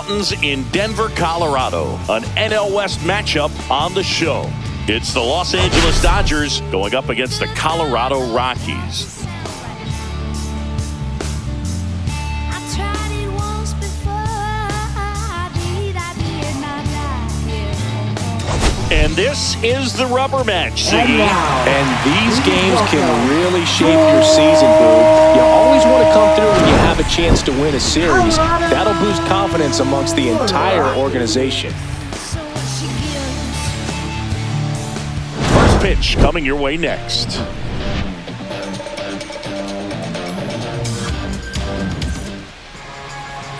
Mountains in Denver, Colorado. An NL West matchup on the show. It's the Los Angeles Dodgers going up against the Colorado Rockies. And this is the rubber match, Ziggy. And these games can really shape your season, Boo. You always want to come through when you have a chance to win a series. That'll boost confidence amongst the entire organization. First pitch coming your way next.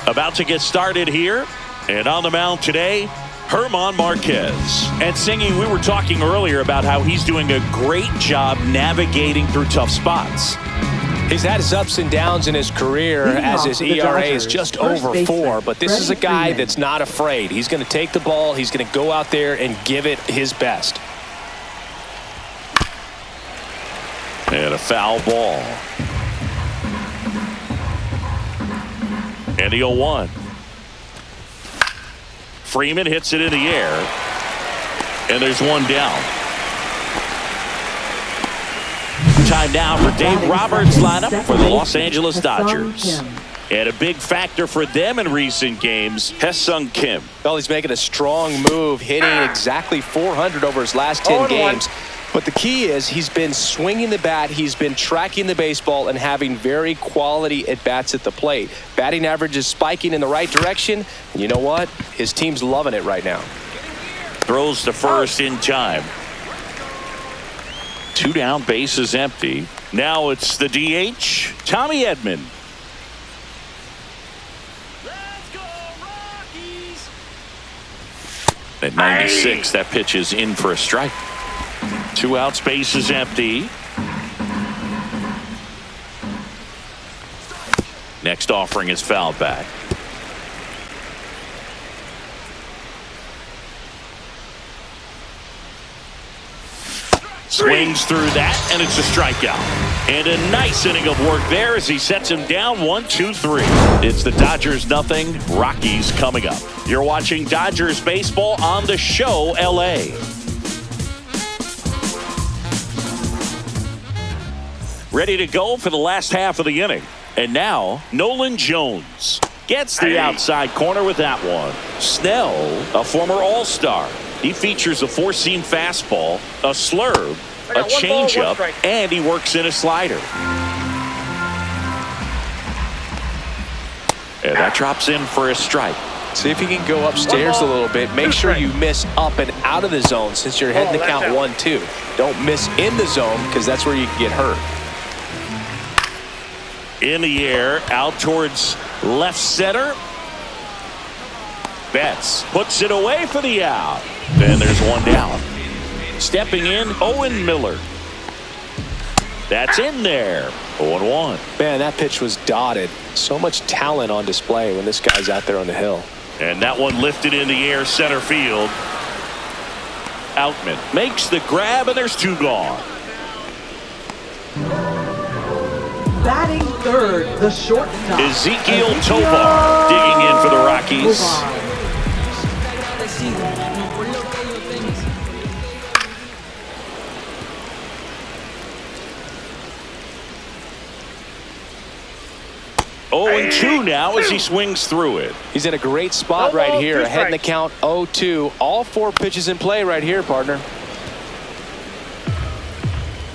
About to get started here. And on the mound today, German Marquez. And Singy, we were talking earlier about how he's doing a great job navigating through tough spots. He's had his ups and downs in his career as his ERA is just over 4, but this is a guy that's not afraid. He's going to take the ball, he's going to go out there and give it his best. And a foul ball. And the 0-1. Freeman hits it in the air. And there's one down. Time now for Dave Roberts' lineup for the Los Angeles Dodgers. And a big factor for them in recent games, Ha-Seong Kim. Well, he's making a strong move, hitting exactly 400 over his last 10 games. But the key is he's been swinging the bat, he's been tracking the baseball, and having very quality at-bats at the plate. Batting average is spiking in the right direction. And you know what? His team's loving it right now. Throws to first in time. 2 down, base is empty. Now it's the DH, Tommy Edman. Let's go, Rockies! At 96, that pitch is in for a strike. 2 outs, base is empty. Next offering is fouled back. Swings through that, and it's a strikeout. And a nice inning of work there as he sets him down 1-2-3. It's the Dodgers nothing, Rockies coming up. You're watching Dodgers baseball on the show, LA. Ready to go for the last half of the inning. And now, Nolan Jones gets the outside corner with that one. Snell, a former All-Star. He features a 4-seam fastball, a slurve, a changeup, and he works in a slider. And that drops in for a strike. See if you can go upstairs a little bit. Make sure you miss up and out of the zone since you're heading to count 1-2. Don't miss in the zone because that's where you can get hurt. In the air, out towards left center. Betts puts it away for the out. Then there's one down. Stepping in, Owen Miller. That's in there. 0-1. Man, that pitch was dotted. So much talent on display when this guy's out there on the hill. And that one lifted in the air, center field. Outman makes the grab, and there's 2 gone. Batting third, the shortstop, Ezekiel Tovar digging in for the Rockies. 0-2 now as he swings through it. He's in a great spot right here, ahead in the count 0-2. All 4 pitches in play right here, partner.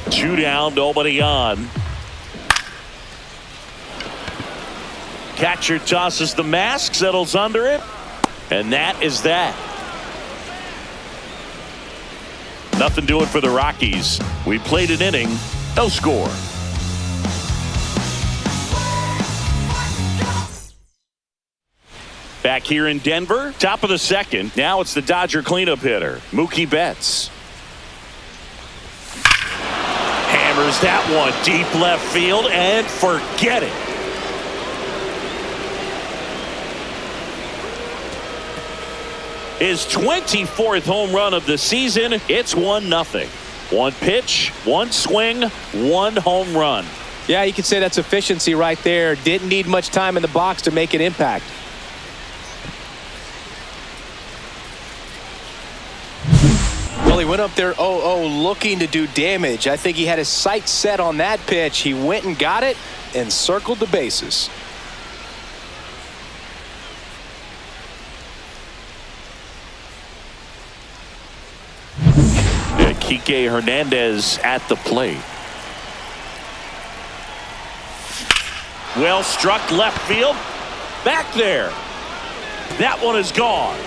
2 down, nobody on. Catcher tosses the mask, settles under it, and that is that. Nothing doing for the Rockies. We played an inning, no score. Back here in Denver, top of the second. Now it's the Dodger cleanup hitter, Mookie Betts. Hammers that one deep left field and forget it. His 24th home run of the season. It's 1-0. 1 pitch, 1 swing, 1 home run. Yeah, you could say that's efficiency right there. Didn't need much time in the box to make an impact. Well, he went up there 0-0 looking to do damage. I think he had his sights set on that pitch. He went and got it and circled the bases. Kike Hernandez at the plate. Well struck left field. Back there. That one is gone.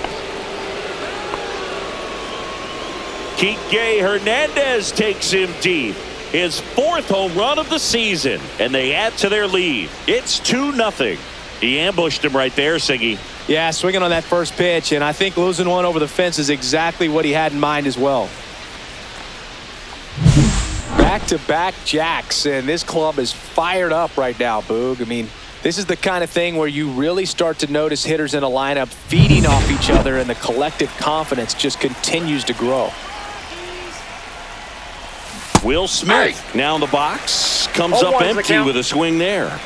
Kike Hernandez takes him deep. His 4th home run of the season. And they add to their lead. It's 2-0. He ambushed him right there, Siggy. Yeah, swinging on that first pitch. And I think losing one over the fence is exactly what he had in mind as well. Back-to-back jacks, and this club is fired up right now, Boog. I mean, this is the kind of thing where you really start to notice hitters in a lineup feeding off each other, and the collective confidence just continues to grow. Will Smith now in the box. Comes up empty with a swing there.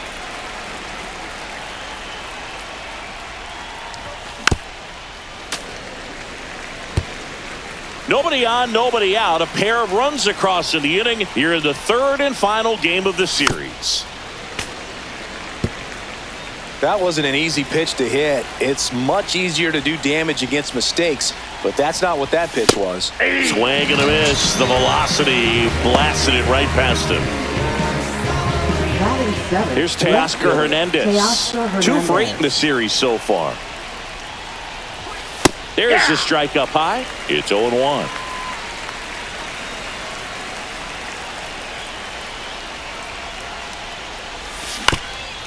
Nobody on, nobody out. A pair of runs across in the inning here in the 3rd and final game of the series. That wasn't an easy pitch to hit. It's much easier to do damage against mistakes, but that's not what that pitch was. Swing and a miss. The velocity blasted it right past him. Here's Teoscar Hernandez. 2 for 8 in the series so far. There's the strike up high. It's 0-1.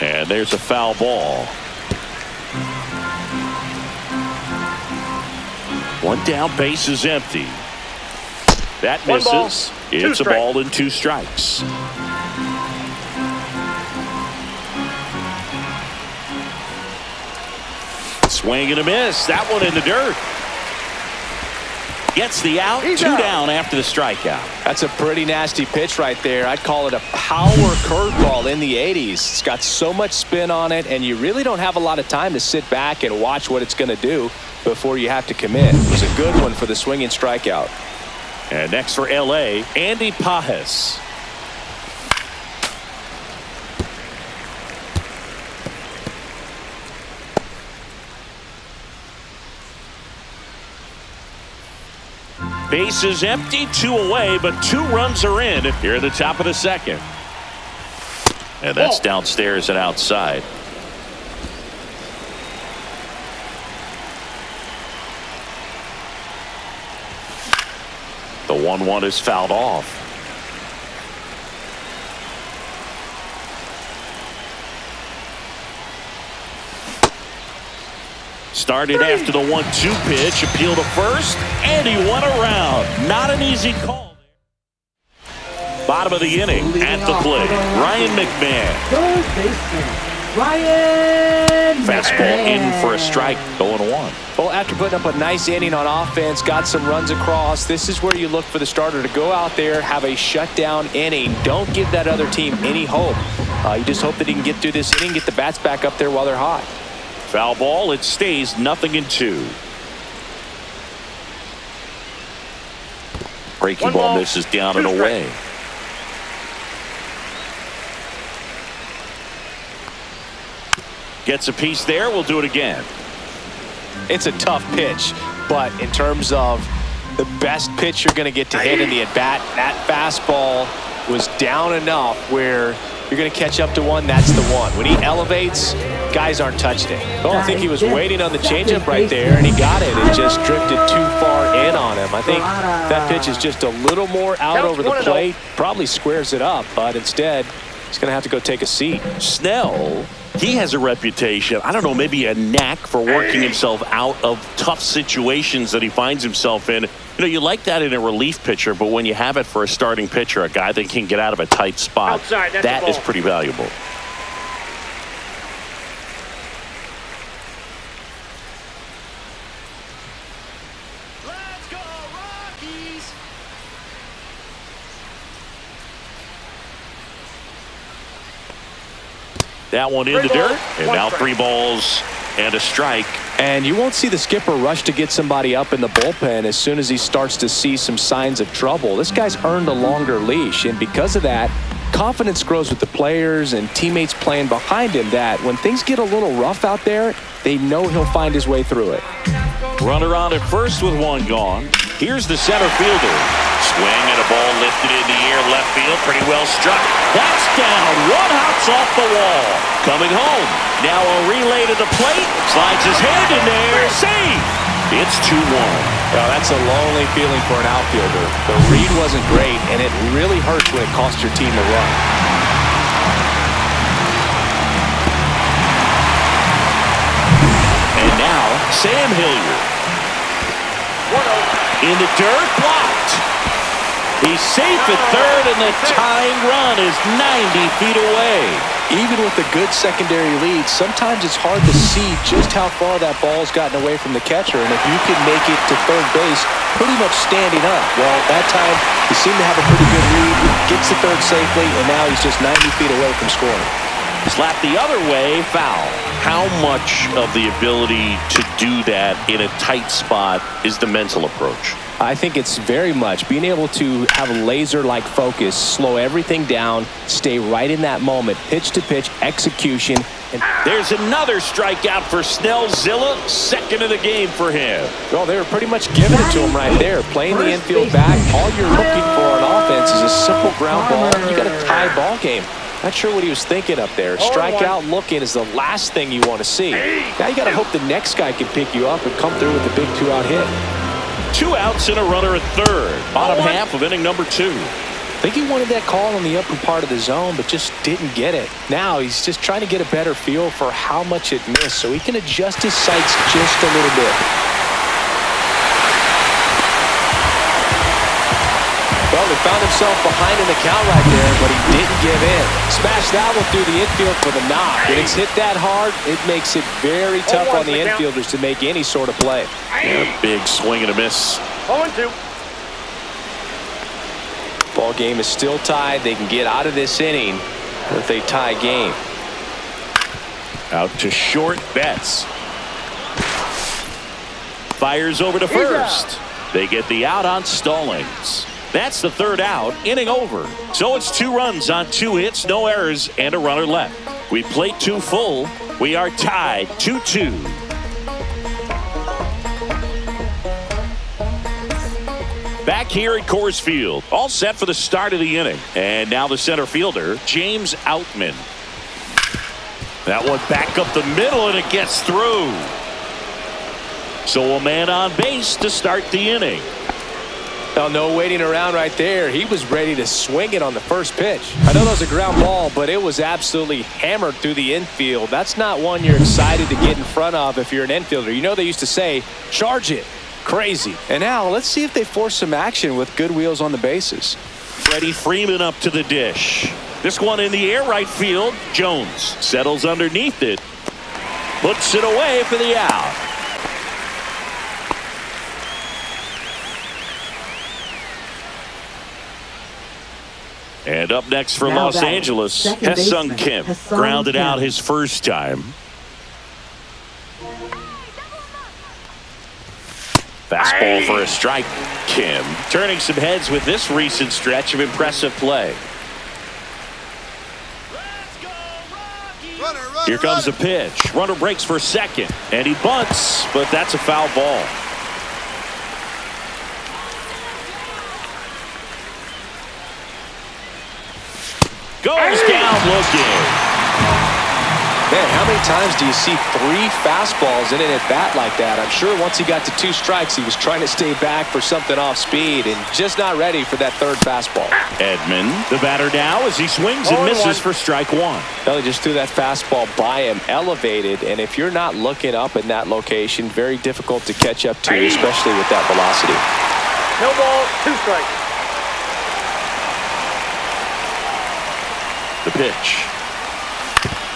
And there's a foul ball. 1 down, base is empty. That misses. It's a ball and 2 strikes. Swing and a miss. That one in the dirt. Gets the out. 2 down after the strikeout. That's a pretty nasty pitch right there. I'd call it a power curveball in the 80s. It's got so much spin on it, and you really don't have a lot of time to sit back and watch what it's going to do before you have to commit. It was a good one for the swinging strikeout. And next for L.A., Andy Pajes. Base is empty, 2 away, but 2 runs are in here at the top of the 2nd. And that's downstairs and outside. The 1-1 is fouled off. Started after the 1-2 pitch, appeal to first, and he won around. Not an easy call. Bottom of the inning at the plate, Ryan McMahon. Third baseman, Ryan Fastball in for a strike, 0-1. Well, after putting up a nice inning on offense, got some runs across, this is where you look for the starter to go out there, have a shutdown inning. Don't give that other team any hope. You just hope that he can get through this inning, get the bats back up there while they're hot. Foul ball, it stays 0-2. Breaking ball misses down and away. Gets a piece there, we'll do it again. It's a tough pitch, but in terms of the best pitch you're going to get to hit in the at-bat, that fastball was down enough where you're going to catch up to one, that's the one. When he elevates, guys aren't touching it. Well, I think he was waiting on the changeup right there, and he got it. It just drifted too far in on him. I think that pitch is just a little more out over the plate. Probably squares it up, but instead, he's going to have to go take a seat. Snell, he has a reputation, I don't know, maybe a knack for working himself out of tough situations that he finds himself in. You know, you like that in a relief pitcher, but when you have it for a starting pitcher, a guy that can get out of a tight spot, that is pretty valuable. Let's go, Rockies! That one in the dirt, and now 3 balls and a strike And you won't see the skipper rush to get somebody up in the bullpen as soon as he starts to see some signs of trouble. This guy's earned a longer leash, and because of that, confidence grows with the players and teammates playing behind him that when things get a little rough out there, they know he'll find his way through it. Runner on at first with one gone. Here's the center fielder. Swing and a ball lifted in the air, left field, pretty well struck. That's down. One hops off the wall. Coming home. Now a relay to the plate. Slides his hand in there. Save. It's 2-1. Well, that's a lonely feeling for an outfielder. The read wasn't great, and it really hurts when it costs your team a run. And now, Sam Hilliard. In the dirt, blocked. He's safe at third, and the tying run is 90 feet away. Even with a good secondary lead, sometimes it's hard to see just how far that ball's gotten away from the catcher, and if you can make it to third base pretty much standing up. Well, that time, he seemed to have a pretty good read, gets to third safely, and now he's just 90 feet away from scoring. Slap the other way, foul. How much of the ability to do that in a tight spot is the mental approach? I think it's very much being able to have a laser-like focus, slow everything down, stay right in that moment, pitch-to-pitch execution. And there's another strikeout for Snellzilla, second of the game for him. Well, they were pretty much giving it to him right there, playing the infield back. All you're looking for on offense is a simple ground ball. You got a tie ball game. Not sure what he was thinking up there. Strikeout looking is the last thing you want to see. Now you got to hope the next guy can pick you up and come through with a big two-out hit. 2 outs and a runner at third. Bottom half of inning number 2. I think he wanted that call on the upper part of the zone, but just didn't get it. Now he's just trying to get a better feel for how much it missed so he can adjust his sights just a little bit. Well, he found himself behind in the count right there, but he didn't give in. Smashed that one through the infield for the knock. When it's hit that hard, it makes it very tough on the infielders to make any sort of play. Yeah, big swing and a miss. 0-2. Ball game is still tied. They can get out of this inning with a tie game. Out to short, Betts. Fires over to first. They get the out on Stallings. That's the third out, inning over. So it's 2 runs on 2 hits, no errors, and a runner left. We played 2 full. We are tied 2-2. Back here at Coors Field, all set for the start of the inning. And now the center fielder, James Outman. That one back up the middle, and it gets through. So a man on base to start the inning. Well, no waiting around right there. He was ready to swing it on the first pitch. I know that was a ground ball, but it was absolutely hammered through the infield. That's not one you're excited to get in front of if you're an infielder. You know they used to say, charge it. Crazy. And now let's see if they force some action with good wheels on the bases. Freddie Freeman up to the dish. This one in the air, right field. Jones settles underneath it. Puts it away for the out. And up next for Now Los batting, Angeles, second Ha-Sung baseman, Kim Ha-Sung grounded Kim. out his first time. Fastball for a strike. Kim turning some heads with this recent stretch of impressive play. Here comes the pitch. Runner breaks for second, and he bunts, but that's a foul ball. Goes down looking. Man, how many times do you see 3 fastballs in an at-bat like that? I'm sure once he got to 2 strikes, he was trying to stay back for something off speed and just not ready for that third fastball. Edman, the batter now, as he swings and misses for strike 1. Well, he just threw that fastball by him, elevated, and if you're not looking up in that location, very difficult to catch up to, especially with that velocity. No ball, 2 strikes. The pitch.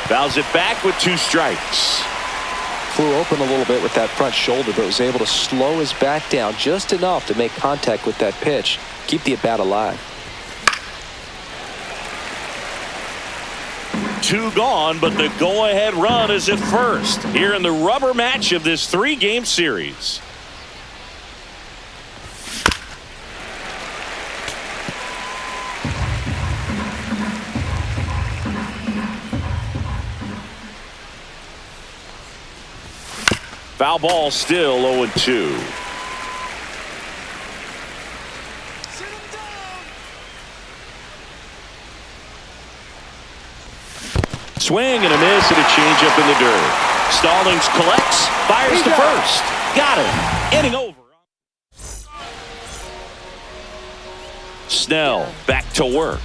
Fouls it back with 2 strikes. Flew open a little bit with that front shoulder, but was able to slow his bat down just enough to make contact with that pitch. Keep the at-bat alive. 2 gone, but the go-ahead run is at first here in the rubber match of this 3-game series. Foul ball, still 0-2. Swing and a miss and a changeup in the dirt. Stallings collects, fires to first. Got it. Inning over. Snell back to work.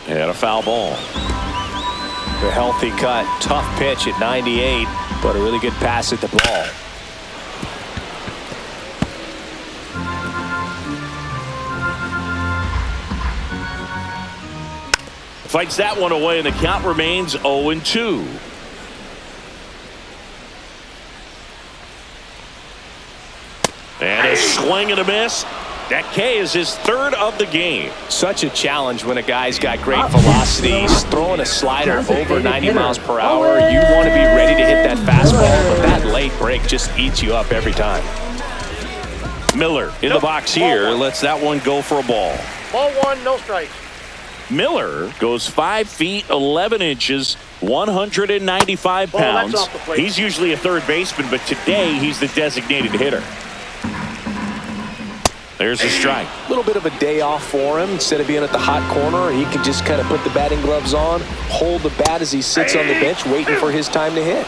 And a foul ball. A healthy cut. Tough pitch at 98, but a really good pass at the ball. Fights that one away, and the count remains 0-2. And a swing and a miss. That K is his 3rd of the game. Such a challenge when a guy's got great velocity. He's throwing a slider over 90 miles per hour. You want to be ready to hit that fastball, but that late break just eats you up every time. Miller in the box here. Lets that one go for a ball. Ball 1, no strikes. Miller goes 5 feet 11 inches, 195 pounds. That's off the plate. He's usually a third baseman, but today he's the designated hitter. There's a strike. A little bit of a day off for him. Instead of being at the hot corner, he can just kind of put the batting gloves on, hold the bat as he sits on the bench waiting for his time to hit.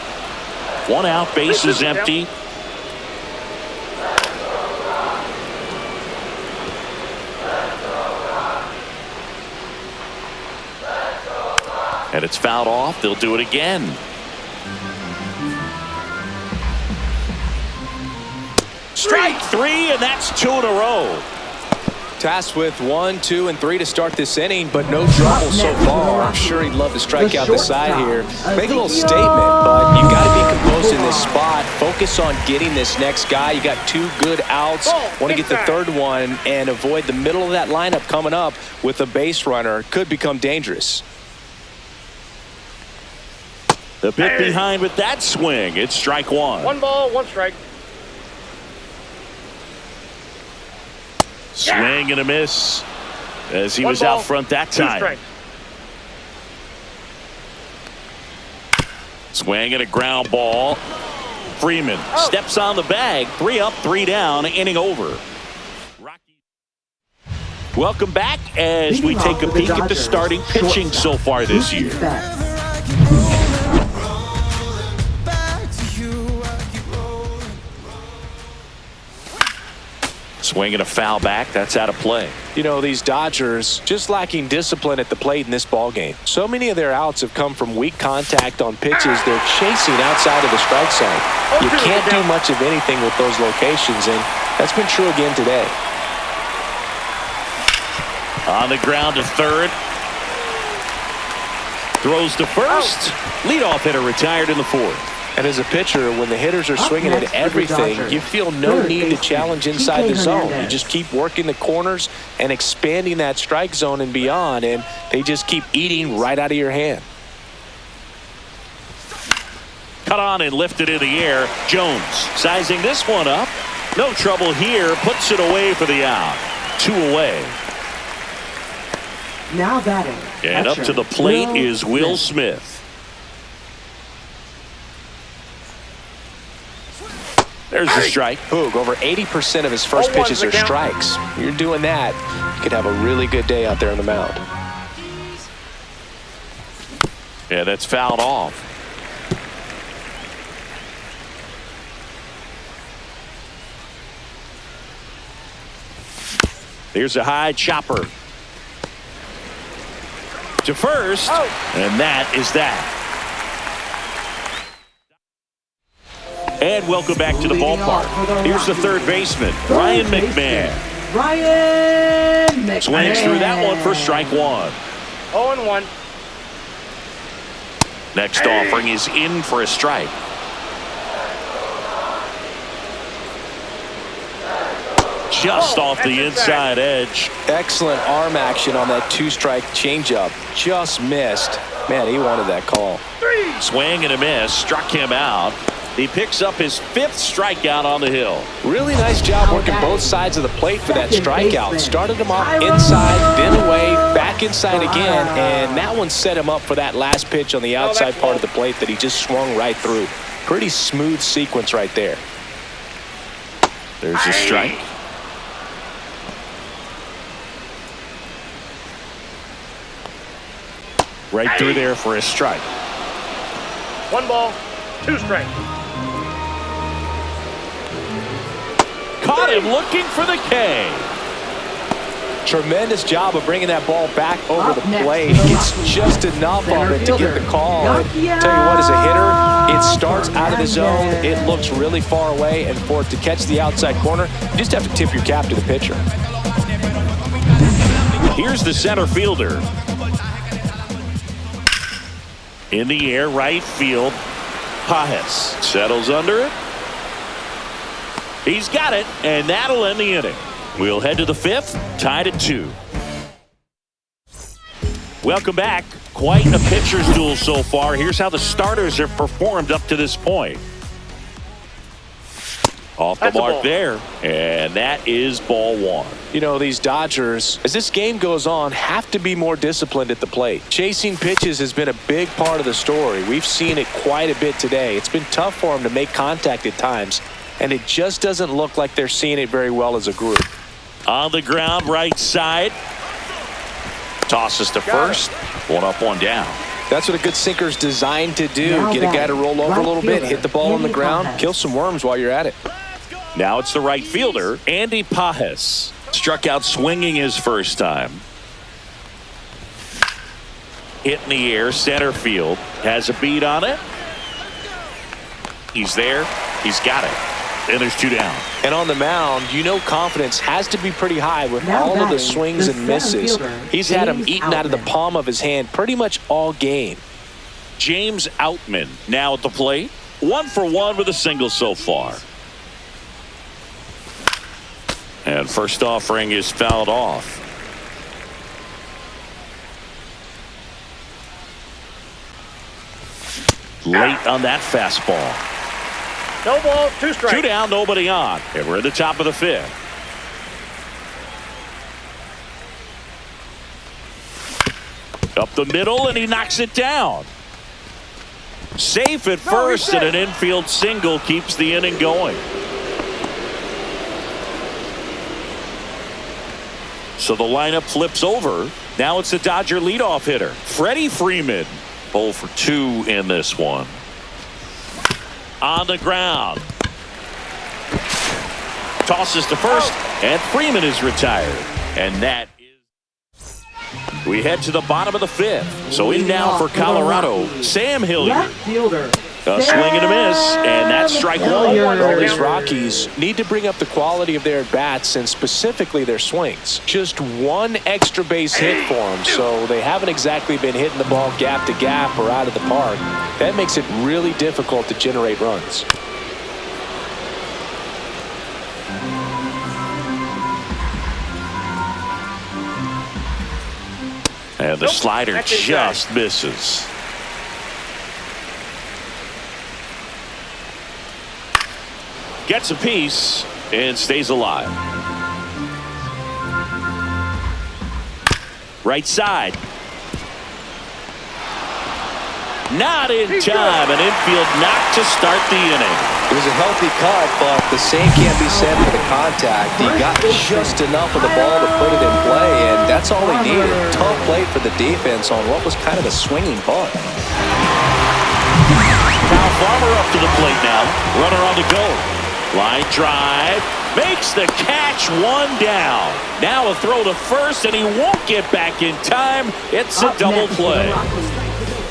1 out, base is empty. And it's fouled off. They'll do it again. Strike 3, and that's 2 in a row. Tasked with 1, 2, and 3 to start this inning, but no trouble so far. I'm sure he'd love to strike out the side here. Make a little statement, but you got to be composed in this spot. Focus on getting this next guy. You got 2 good outs. Want to get the 3rd one and avoid the middle of that lineup coming up with a base runner. Could become dangerous. The bit behind with that swing. It's strike 1. 1 ball, 1 strike. Swing and a miss as he was out front that time. Swing and a ground ball. Freeman steps on the bag. 3 up, 3 down. Inning over. Welcome back as we take a peek at the starting pitching so far this year. Swing and a foul back. That's out of play. You know, these Dodgers just lacking discipline at the plate in this ballgame. So many of their outs have come from weak contact on pitches they're chasing outside of the strike zone. You can't do much of anything with those locations, and that's been true again today. On the ground to third. Throws to first. Leadoff hitter retired in the 4th. And as a pitcher, when the hitters are swinging at everything, you feel no need to challenge inside the zone. You just keep working the corners and expanding that strike zone and beyond, and they just keep eating right out of your hand. Cut on and lifted in the air. Jones sizing this one up. No trouble here. Puts it away for the out. 2 away. Now batting. And up to the plate is Will Smith. There's a strike. Boog, over 80% of his first pitches are strikes. You're doing that, you could have a really good day out there on the mound. Yeah, that's fouled off. Here's a high chopper. To first, and that is that. And welcome back to the ballpark. Here's the third baseman, Ryan McMahon. Swings through that one for strike 1. 0-1. Next offering is in for a strike. Just off the inside edge. Excellent arm action on that 2-strike changeup. Just missed. Man, he wanted that call. Swing and a miss. Struck him out. He picks up his 5th strikeout on the hill. Really nice job working both sides of the plate for that strikeout. Started him off inside, then away, back inside again, and that one set him up for that last pitch on the outside part of the plate that he just swung right through. Pretty smooth sequence right there. There's a strike. Right through there for a strike. 1 ball, 2 strikes. Caught him looking for the K. Tremendous job of bringing that ball back over the plate. He gets just enough of it to get the call. And tell you what, as a hitter, it starts out of the zone. It looks really far away, and for it to catch the outside corner, you just have to tip your cap to the pitcher. Here's the center fielder. In the air, right field. V.S. settles under it. He's got it, and that'll end the inning. We'll head to the 5th, tied at 2. Welcome back. Quite a pitcher's duel so far. Here's how the starters have performed up to this point. Off the mark there, and that is ball 1. You know, these Dodgers, as this game goes on, have to be more disciplined at the plate. Chasing pitches has been a big part of the story. We've seen it quite a bit today. It's been tough for them to make contact at times, and it just doesn't look like they're seeing it very well as a group. On the ground, right side. Tosses to first. 1 up, 1 down. That's what a good sinker's designed to do. Get a guy to roll over a little bit, hit the ball on the ground, kill some worms while you're at it. Now it's the right fielder, Andy V.S. Struck out swinging his first time. Hit in the air, center field. Has a beat on it. He's there. He's got it. And there's 2 down. And on the mound, you know confidence has to be pretty high with all of the swings and misses. He's had them eaten out of the palm of his hand pretty much all game. James Outman now at the plate. 1 for 1 with a single so far. And first offering is fouled off. Late on that fastball. No ball, 2 strikes. 2 down, nobody on. And we're at the top of the 5th. Up the middle, and he knocks it down. Safe at first, and an infield single keeps the inning going. So the lineup flips over. Now it's the Dodger leadoff hitter, Freddie Freeman. 0 for 2 in this one. On the ground. Tosses to first, and Freeman is retired. And that is... We head to the bottom of the 5th. So in now for Colorado, Sam Hilliard. Left fielder. A swing and a miss, and that's strike 1. Well, these Rockies need to bring up the quality of their at-bats and specifically their swings. Just 1 extra base hit for them, so they haven't exactly been hitting the ball gap to gap or out of the park. That makes it really difficult to generate runs. And the slider just misses. Gets a piece and stays alive. Right side. Not in time. An infield knock to start the inning. It was a healthy cut, but the same can't be said for the contact. He got just enough of the ball to put it in play, and that's all he needed. Tough play for the defense on what was kind of a swinging bunt. Kyle Farmer up to the plate now. Runner on the go. Line drive. Makes the catch, 1 down. Now a throw to first, and he won't get back in time. It's a double play.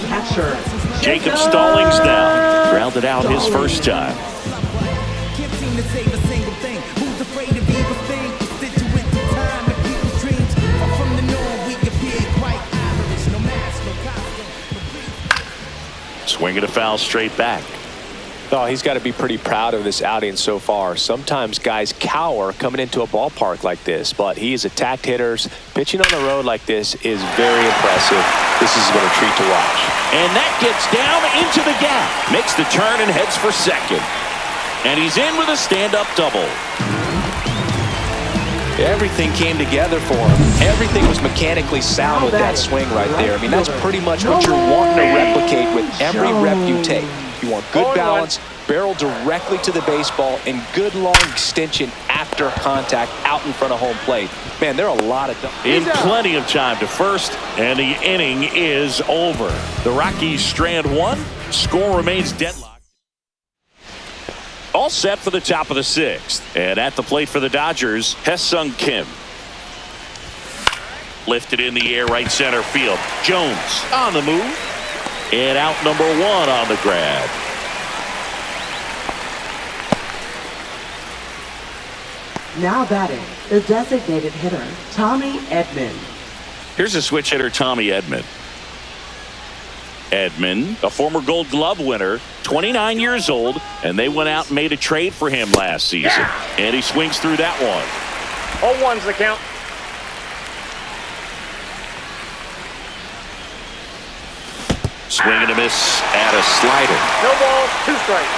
Catcher. Jacob Stallings now. Grounded out his first time. Swinging a foul straight back. Oh, he's got to be pretty proud of this outing so far. Sometimes guys cower coming into a ballpark like this, but he's attacked hitters. Pitching on the road like this is very impressive. This has been a treat to watch. And that gets down into the gap. Makes the turn and heads for second. And he's in with a stand-up double. Everything came together for him. Everything was mechanically sound with that swing right there. I mean, that's pretty much what you're wanting to replicate with every rep you take. You want good balance, barrel directly to the baseball, and good long extension after contact out in front of home plate. Man, there are a lot of... In plenty of time to first, and the inning is over. The Rockies strand one. Score remains deadlocked. All set for the top of the sixth. And at the plate for the Dodgers, Hye-Sung Kim. Lifted in the air, right center field. Jones on the move. And out number one on the grab. Now batting, the designated hitter, Tommy Edman. Here's a switch hitter, Tommy Edman. Edman, a former Gold Glove winner, 29 years old, and they went out and made a trade for him last season. And he swings through that one. 0-1's the count. Swing and a miss at a slider. No ball, 2 strikes.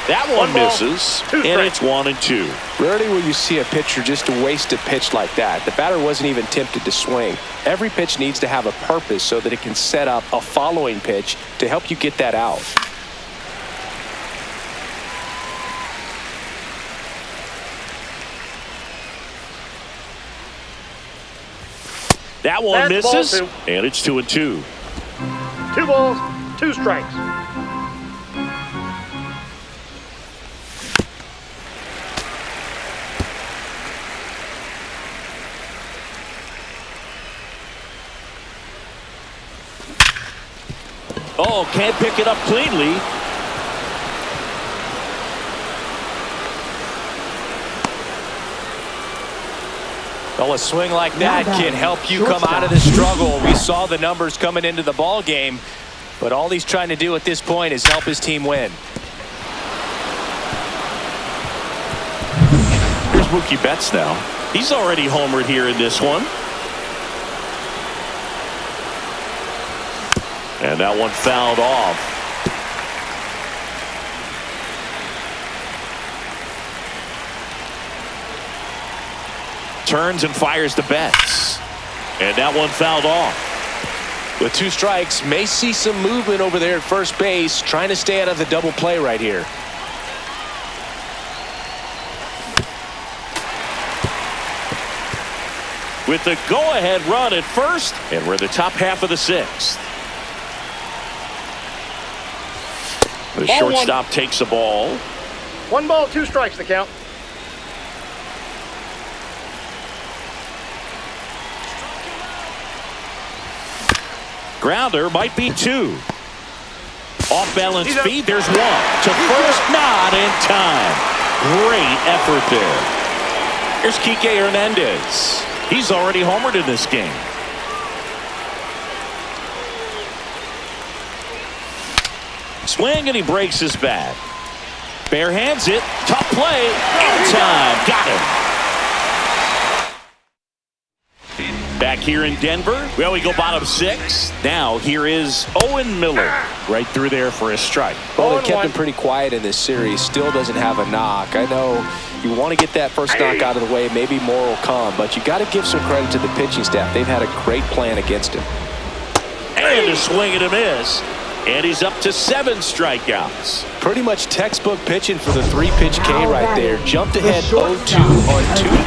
That one misses, and it's 1-2. Rarely will you see a pitcher just waste a pitch like that. The batter wasn't even tempted to swing. Every pitch needs to have a purpose so that it can set up a following pitch to help you get that out. That one That's misses, and it's 2-2. 2 balls, 2 strikes. Oh, can't pick it up cleanly. Well, a swing like that can help you come out of the struggle. We saw the numbers coming into the ball game, but all he's trying to do at this point is help his team win. Here's Mookie Betts now. He's already homered here in this one. And that one fouled off. Turns and fires to Betts. And that one fouled off. With 2 strikes, may see some movement over there at first base, trying to stay out of the double play right here. With the go-ahead run at first, and we're in the top half of the sixth. The shortstop takes the ball. 1 ball, 2 strikes the count. Grounder might be 2. Off balance feed. There's 1 to first, not in time. Great effort there. Here's Kike Hernandez. He's already homered in this game. Swing and he breaks his bat. Bare hands it. Tough play. In time. Got him. Back here in Denver. Well, we go bottom 6. Now here is Owen Miller. Right through there for a strike. Well, they kept him pretty quiet in this series. Still doesn't have a knock. I know you want to get that first knock out of the way. Maybe more will come. But you got to give some credit to the pitching staff. They've had a great plan against him. And a swing and a miss. And he's up to 7 strikeouts. Pretty much textbook pitching for the 3-pitch K right there. Jumped ahead 0-2 on 2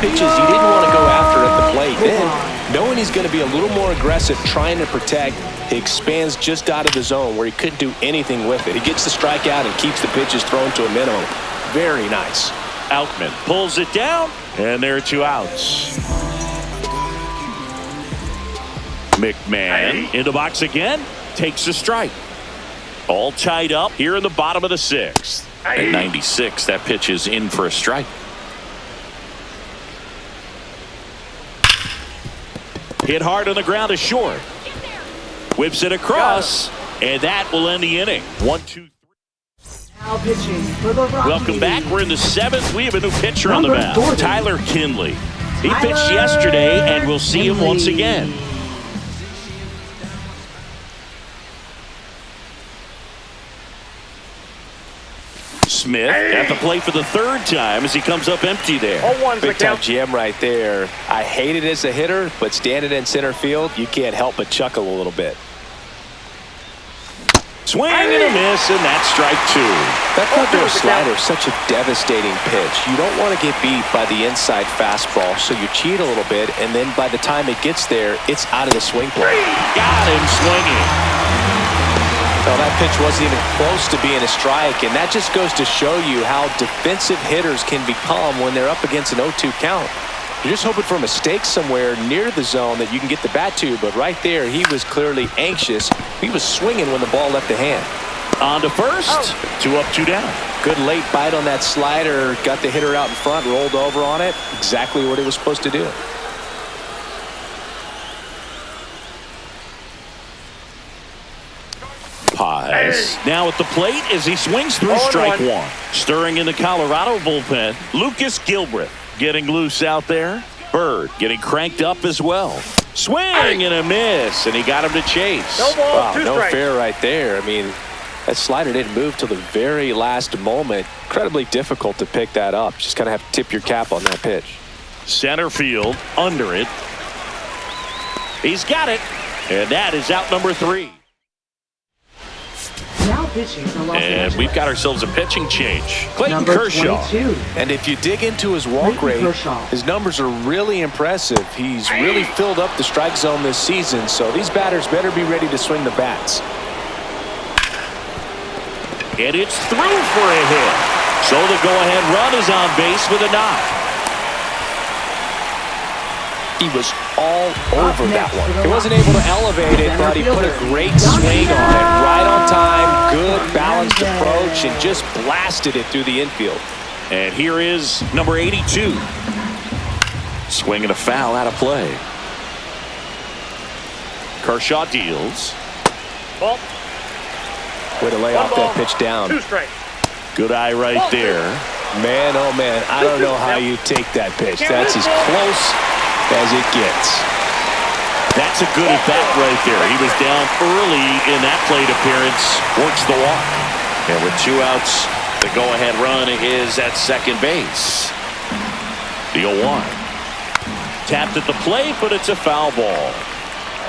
pitches he didn't want to go after at the plate. Then, knowing he's going to be a little more aggressive, trying to protect, he expands just out of the zone where he couldn't do anything with it. He gets the strikeout and keeps the pitches thrown to a minimum. Very nice. Outman pulls it down, and there are 2 outs. McMahon in the box again, takes a strike. All tied up here in the bottom of the 6th. At 96, that pitch is in for a strike. Hit hard on the ground is short. Whips it across, and that will end the inning. 1-2. Now pitching for the Rockies. Welcome back. We're in the 7th. We have a new pitcher on the Number mound. 40. Tyler Kinley. He pitched yesterday, and we'll see him once again. Smith at the plate for the 3rd time as he comes up empty there. 0-1's the Big time count. jam right there. I hate it as a hitter, but standing in center field, you can't help but chuckle a little bit. Swing and a miss, and that's strike 2. That front-door slider is such a devastating pitch. You don't want to get beat by the inside fastball, so you cheat a little bit, and then by the time it gets there, it's out of the swing play. Got him swinging. Well, that pitch wasn't even close to being a strike, and that just goes to show you how defensive hitters can become when they're up against an 0-2 count. You're just hoping for a mistake somewhere near the zone that you can get the bat to, but right there, he was clearly anxious. He was swinging when the ball left the hand. On to first. 2 up, 2 down. Good late bite on that slider. Got the hitter out in front, rolled over on it. Exactly what he was supposed to do. Paz now at the plate as he swings through strike 1. Stirring in the Colorado bullpen, Lucas Gilbreth getting loose out there. Bird getting cranked up as well. Swing and a miss, and he got him to chase. No ball, Wow, 2 no strikes. fair right there. I mean, that slider didn't move till the very last moment. Incredibly difficult to pick that up. Just kind of have to tip your cap on that pitch. Center field, under it. He's got it, and that is out number 3. Now pitching for Los And Angeles. we've got ourselves a pitching change. Clayton Number Kershaw. 22. And if you dig into his walk Clayton rate, Kershaw. his numbers are really impressive. He's really filled up the strike zone this season, so these batters better be ready to swing the bats. And it's through for a hit. So the go-ahead run is on base with a knock. He was all over that next one. for the He wasn't able to elevate it, but he put a great swing on it. Right on time, good balanced approach, and just blasted it through the infield. And here is number 82. Swinging a foul out of play. Kershaw deals. Ball. Way to lay 1 off ball, that pitch down. 2 strikes. Good eye right there. Man, oh man, I don't know how you take that pitch. That's as close as it gets. That's a good at bat right there. He was down early in that plate appearance. Works the walk. And with 2 outs, the go-ahead run is at second base. The 0-1. Tapped at the plate, but it's a foul ball.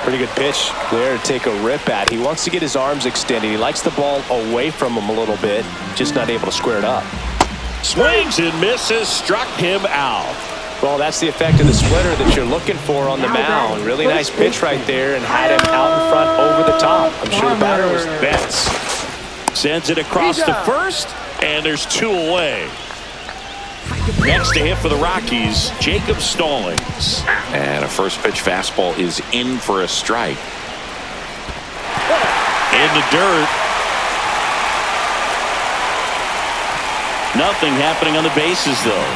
Pretty good pitch there to take a rip at. He wants to get his arms extended. He likes the ball away from him a little bit, just not able to square it up. Swings and misses, struck him out. Well, that's the effect of the splitter that you're looking for on the mound. Really nice pitch right there and had him out in front over the top. I'm sure the batter was Betts sends it across to first, and there's 2 away. Next to hit for the Rockies, Jacob Stallings. And a first pitch fastball is in for a strike. In the dirt. Nothing happening on the bases, though.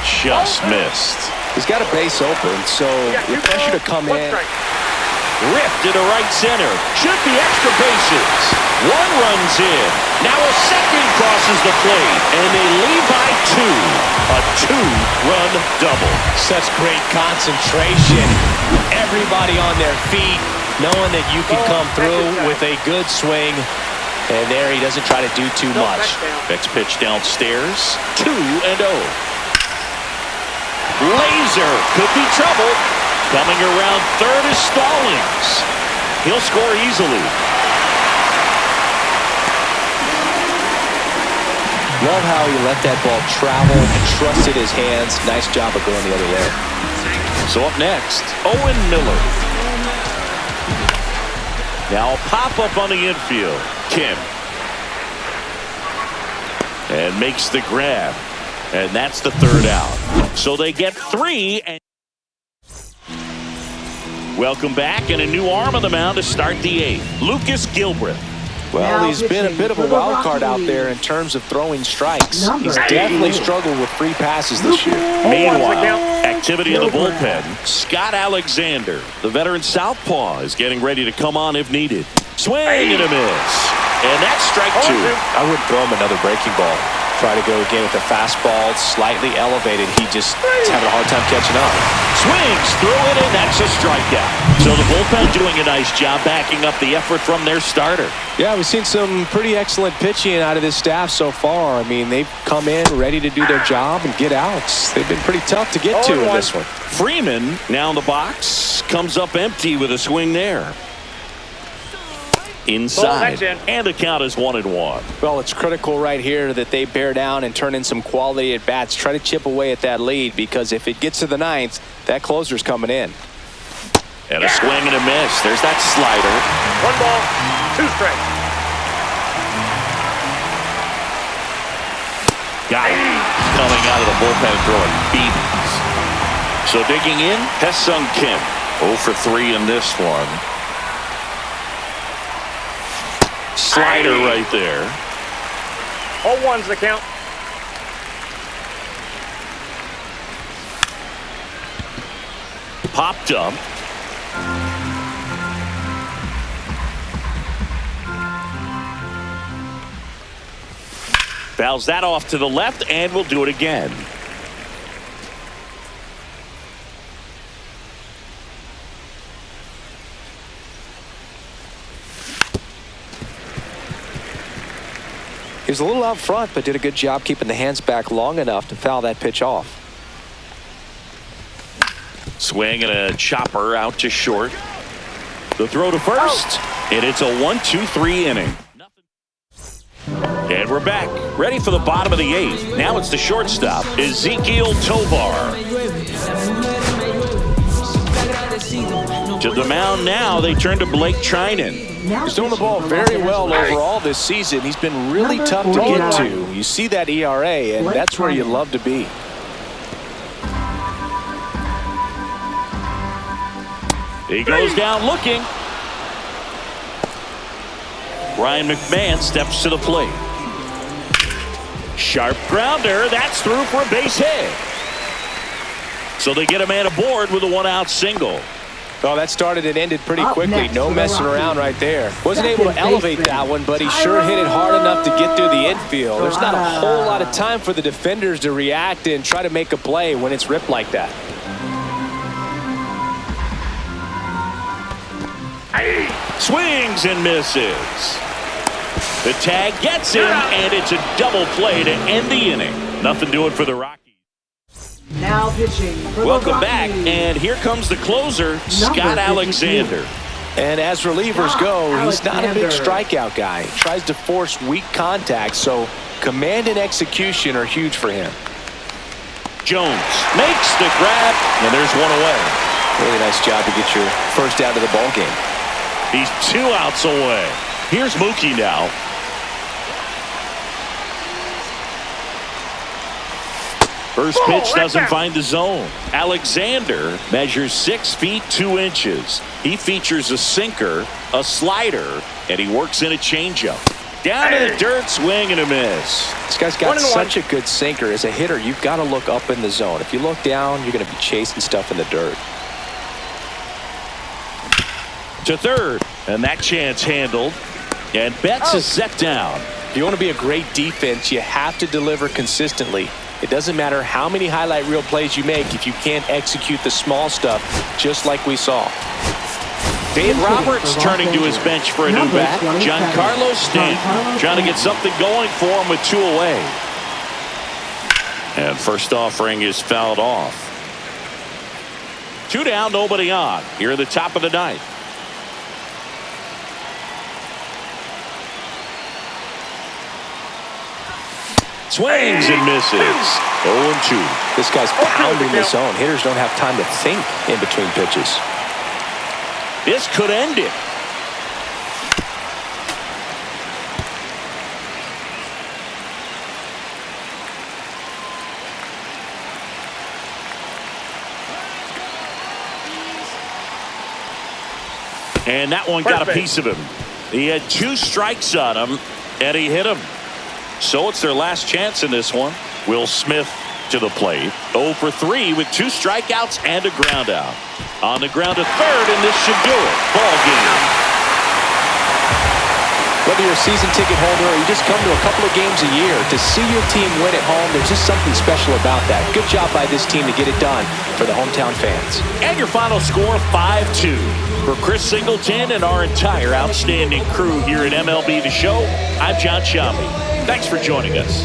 Just missed. He's got a base open, so the pressure to come 1 in. strike. Ripped into right center. Should be extra bases. 1 runs in. Now a second crosses the plate, and they lead by 2. A 2-run double. Such great concentration. Everybody on their feet, knowing that you can come through with a good swing. And there he doesn't try to do too much. Next pitch downstairs. 2-0. Laser could be trouble. Coming around third is Stallings. He'll score easily. Love how he let that ball travel, trusted his hands. Nice job of going the other way. So up next, Owen Miller. Now a pop-up on the infield. Kim. And makes the grab. And that's the 3rd out. So they get 3. And welcome back, and a new arm on the mound to start the 8th. Lucas Gilbreth. Well, he's been a bit of a wild card out there in terms of throwing strikes. He's definitely struggled with free passes this year. Meanwhile, activity in the bullpen. Scott Alexander, the veteran southpaw, is getting ready to come on if needed. Swing and a miss. And that's strike two. I wouldn't throw him another breaking ball. Try to go again with the fastball slightly elevated. He just is having a hard time catching up. Swings through it, and that's a strikeout. So the bullpen doing a nice job backing up the effort from their starter. Yeah, we've seen some pretty excellent pitching out of this staff so far. I mean, they've come in ready to do their job and get outs. They've been pretty tough to get to in this one. Freeman now in the box, comes up empty with a swing there. Inside, and the count is 1-1. Well, it's critical right here that they bear down and turn in some quality at bats. Try to chip away at that lead, because if it gets to the ninth, that closer's coming in. And a swing and a miss. There's that slider. 1 ball, 2 strikes. Got it. Coming out of the bullpen throwing beatings. So digging in, Hae-Sung Kim. 0 for 3 in this one. Slider right there. All ones the count. Popped up. Fouls that off to the left, and we'll do it again. He was a little out front, but did a good job keeping the hands back long enough to foul that pitch off. Swing and a chopper out to short. The throw to first, and it's a 1-2-3 inning. And we're back, ready for the bottom of the 8th. Now it's the shortstop, Ezequiel Tovar. To the mound now, they turn to Blake Trinan. He's doing the ball very well overall this season. He's been really tough to get to. You see that ERA, and that's where you love to be. He goes down looking. Ryan McMahon steps to the plate. Sharp grounder. That's through for a base hit. So they get a man aboard with a 1-out single. Oh, that started and ended pretty quickly. No messing around right there. Wasn't able to elevate that one, but he sure hit it hard enough to get through the infield. There's not a whole lot of time for the defenders to react and try to make a play when it's ripped like that. Swings and misses. The tag gets him, and it's a double play to end the inning. Nothing doing for the Rockies. Now pitching for Welcome the back, Rockies. and here comes the closer, Scott Alexander. And as relievers go, he's not a big strikeout guy. He tries to force weak contact, so command and execution are huge for him. Jones makes the grab, and there's one away. Really nice job to get your first out of the ball game. He's 2 outs away. Here's Mookie now. First pitch doesn't find the zone. Alexander measures 6 feet 2 inches. He features a sinker, a slider, and he works in a changeup. Down to the dirt, swing and a miss. This guy's got such a good sinker. As a hitter, you've got to look up in the zone. If you look down, you're going to be chasing stuff in the dirt. To third, and that chance handled. And Betts is set down. If you want to be a great defense, you have to deliver consistently. It doesn't matter how many highlight reel plays you make if you can't execute the small stuff, just like we saw. Dave Roberts turning to his bench for a new bat. Giancarlo Stanton trying to get something going for him with 2 away. And first offering is fouled off. 2 down, nobody on. Here at the top of the 9th. Swings and misses. 0-2. This guy's pounding the zone. Hitters don't have time to think in between pitches. This could end it. And that one got a piece of him. He had 2 strikes on him, and he hit him. So it's their last chance in this one. Will Smith to the plate. 0 for 3 with 2 strikeouts and a ground out. On the ground to third, and this should do it. Ball game. Whether you're a season ticket holder or you just come to a couple of games a year, to see your team win at home, there's just something special about that. Good job by this team to get it done for the hometown fans. And your final score, 5-2. For Chris Singleton and our entire outstanding crew here at MLB The Show, I'm John Shambi. Thanks for joining us.